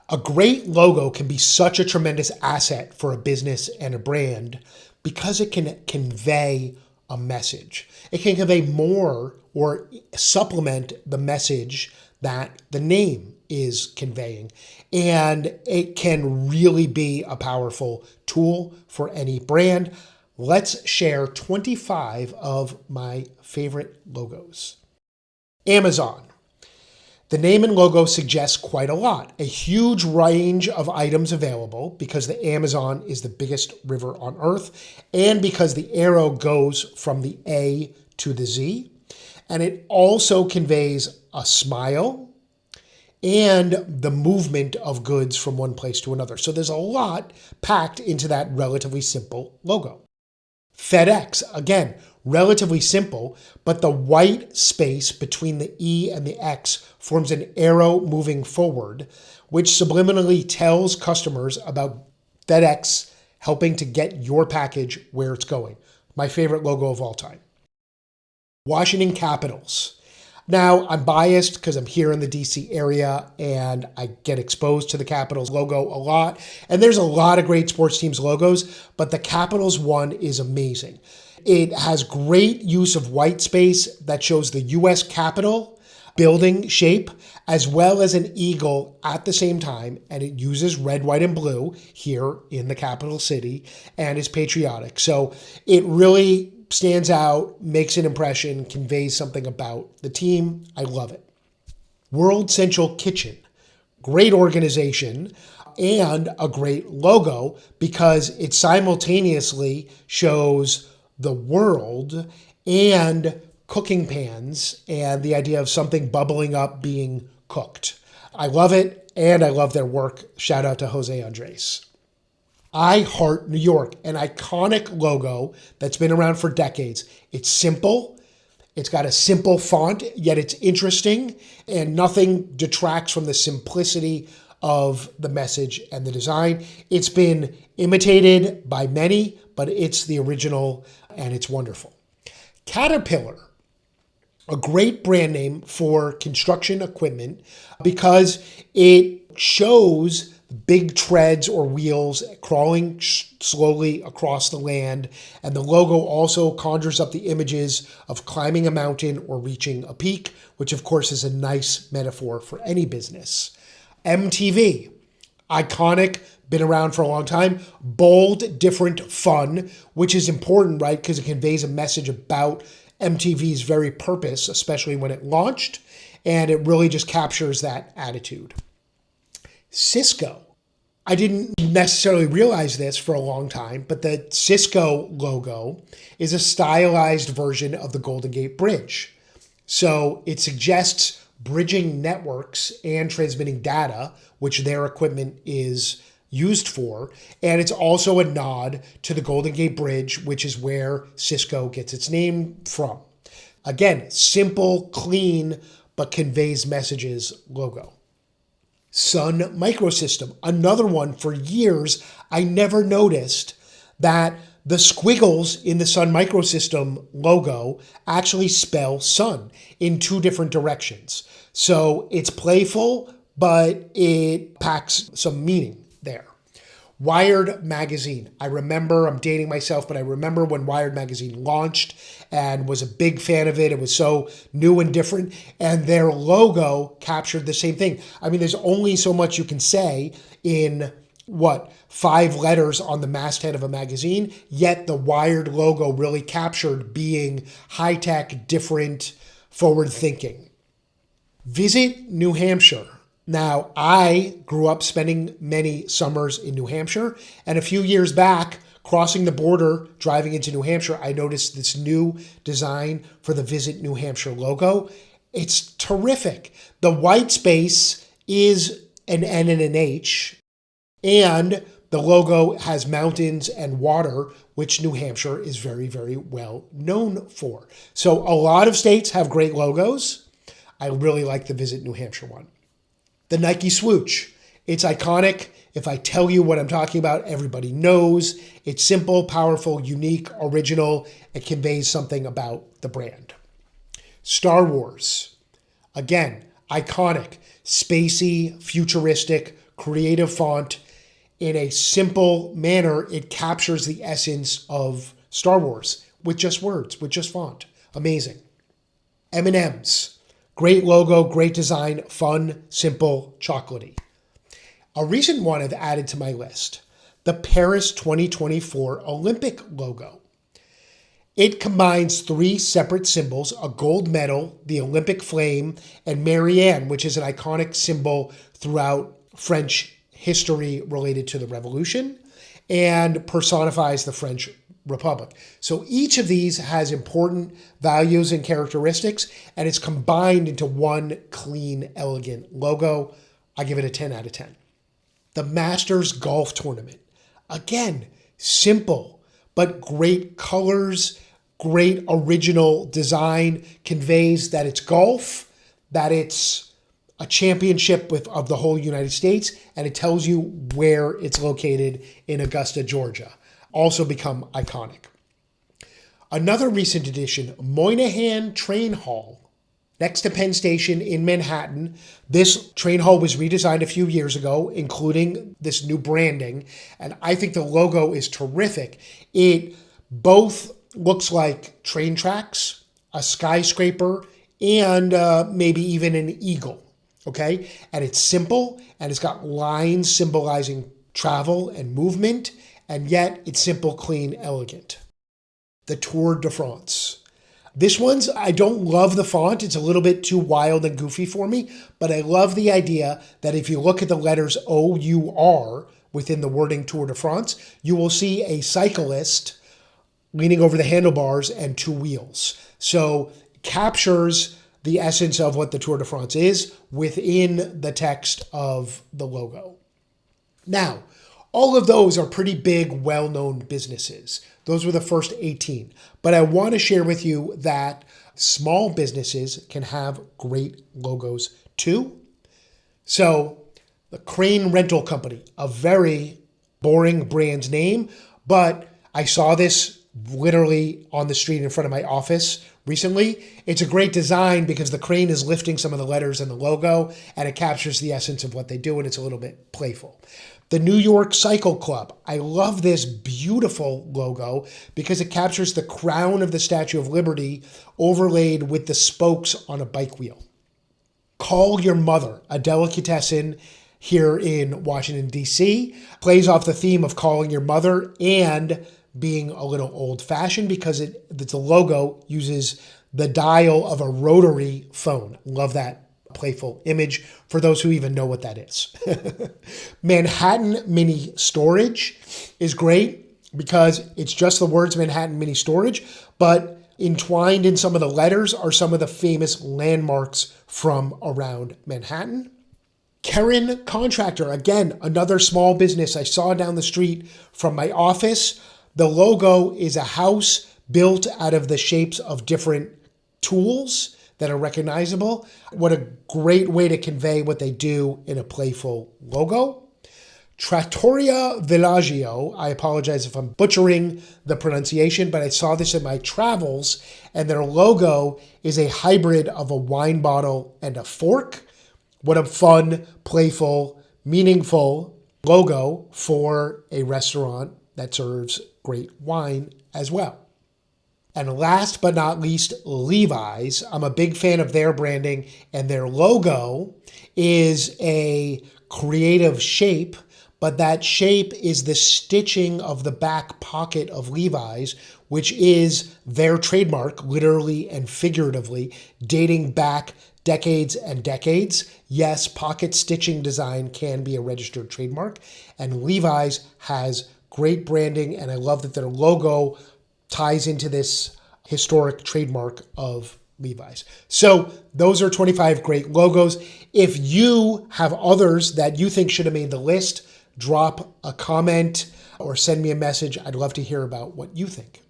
A great logo can be such a tremendous asset for a business and a brand because it can convey a message. It can convey more or supplement the message that the name is conveying. And it can really be a powerful tool for any brand. Let's share 25 of my favorite logos. Amazon. The name and logo suggests quite a lot. A huge range of items available because the Amazon is the biggest river on earth and because the arrow goes from the A to the Z. And it also conveys a smile and the movement of goods from one place to another. So there's a lot packed into that relatively simple logo. FedEx, again, relatively simple, but the white space between the E and the X forms an arrow moving forward, which subliminally tells customers about FedEx helping to get your package where it's going. My favorite logo of all time. Washington Capitals. Now, I'm biased because I'm here in the DC area and I get exposed to the Capitals logo a lot. And there's a lot of great sports teams logos, but the Capitals one is amazing. It has great use of white space that shows the US Capitol building shape, as well as an eagle at the same time. And it uses red, white, and blue here in the capital city and is patriotic. So it really stands out, makes an impression, conveys something about the team. I love it. World Central Kitchen, great organization and a great logo because it simultaneously shows the world and cooking pans and the idea of something bubbling up being cooked. I love it and I love their work. Shout out to Jose Andres. I Heart New York, an iconic logo that's been around for decades. It's simple. It's got a simple font, yet it's interesting, and nothing detracts from the simplicity of the message and the design. It's been imitated by many, but it's the original and it's wonderful. Caterpillar, a great brand name for construction equipment because it shows big treads or wheels crawling slowly across the land. And the logo also conjures up the images of climbing a mountain or reaching a peak, which of course is a nice metaphor for any business. MTV, iconic, been around for a long time. Bold, different, fun, which is important, right? Because it conveys a message about MTV's very purpose, especially when it launched. And it really just captures that attitude. Cisco. I didn't necessarily realize this for a long time, but the Cisco logo is a stylized version of the Golden Gate Bridge. So it suggests bridging networks and transmitting data, which their equipment is used for. And it's also a nod to the Golden Gate Bridge, which is where Cisco gets its name from. Again, simple, clean, but conveys messages logo. Sun Microsystem, another one. For years, I never noticed that the squiggles in the Sun Microsystem logo actually spell sun in two different directions. So it's playful, but it packs some meaning there. Wired Magazine. I remember, I'm dating myself, but I remember when Wired Magazine launched and was a big fan of it. It was so new and different. And their logo captured the same thing. I mean, there's only so much you can say in 5 letters on the masthead of a magazine, yet the Wired logo really captured being high-tech, different, forward-thinking. Visit New Hampshire. Now, I grew up spending many summers in New Hampshire, and a few years back, crossing the border, driving into New Hampshire, I noticed this new design for the Visit New Hampshire logo. It's terrific. The white space is an N and an H, and the logo has mountains and water, which New Hampshire is very, very well known for. So a lot of states have great logos. I really like the Visit New Hampshire one. The Nike swoosh. It's iconic. If I tell you what I'm talking about, everybody knows. It's simple, powerful, unique, original. It conveys something about the brand. Star Wars. Again, iconic, spacey, futuristic, creative font in a simple manner. It captures the essence of Star Wars with just words, with just font. Amazing. M&ms. Great logo, great design, fun, simple, chocolatey. A recent one I've added to my list, the Paris 2024 Olympic logo. It combines three separate symbols, a gold medal, the Olympic flame, and Marianne, which is an iconic symbol throughout French history related to the Revolution and personifies the French Republic. So each of these has important values and characteristics, and it's combined into one clean, elegant logo. I give it a 10 out of 10. The Masters Golf Tournament. Again, simple, but great colors, great original design, conveys that it's golf, that it's a championship of the whole United States, and it tells you where it's located in Augusta, Georgia. Also become iconic. Another recent addition, Moynihan Train Hall. Next to Penn Station in Manhattan. This train hall was redesigned a few years ago, including this new branding, and I think the logo is terrific. It both looks like train tracks, a skyscraper, and maybe even an eagle, okay? And it's simple, and it's got lines symbolizing travel and movement, and yet it's simple, clean, elegant. The Tour de France. This one's, I don't love the font. It's a little bit too wild and goofy for me, but I love the idea that if you look at the letters O-U-R within the wording Tour de France, you will see a cyclist leaning over the handlebars and two wheels. So captures the essence of what the Tour de France is within the text of the logo. Now, all of those are pretty big, well-known businesses. Those were the first 18. But I want to share with you that small businesses can have great logos too. So the Crane Rental Company, a very boring brand name, but I saw this literally on the street in front of my office recently. It's a great design because the crane is lifting some of the letters in the logo and it captures the essence of what they do, and it's a little bit playful. The New York Cycle Club. I love this beautiful logo because it captures the crown of the Statue of Liberty overlaid with the spokes on a bike wheel. Call Your Mother, a delicatessen here in Washington, D.C., plays off the theme of calling your mother and being a little old-fashioned because the logo uses the dial of a rotary phone. Love that playful image for those who even know what that is. Manhattan Mini Storage is great because it's just the words Manhattan Mini Storage, but entwined in some of the letters are some of the famous landmarks from around Manhattan. Karen Contractor, again, another small business I saw down the street from my office. The logo is a house built out of the shapes of different tools that are recognizable. What a great way to convey what they do in a playful logo. Trattoria Villaggio, I apologize if I'm butchering the pronunciation, but I saw this in my travels, and their logo is a hybrid of a wine bottle and a fork. What a fun, playful, meaningful logo for a restaurant that serves great wine as well. And last but not least, Levi's. I'm a big fan of their branding, and their logo is a creative shape, but that shape is the stitching of the back pocket of Levi's, which is their trademark, literally and figuratively, dating back decades and decades. Yes, pocket stitching design can be a registered trademark, and Levi's has great branding, and I love that their logo ties into this historic trademark of Levi's. So those are 25 great logos. If you have others that you think should have made the list, drop a comment or send me a message. I'd love to hear about what you think.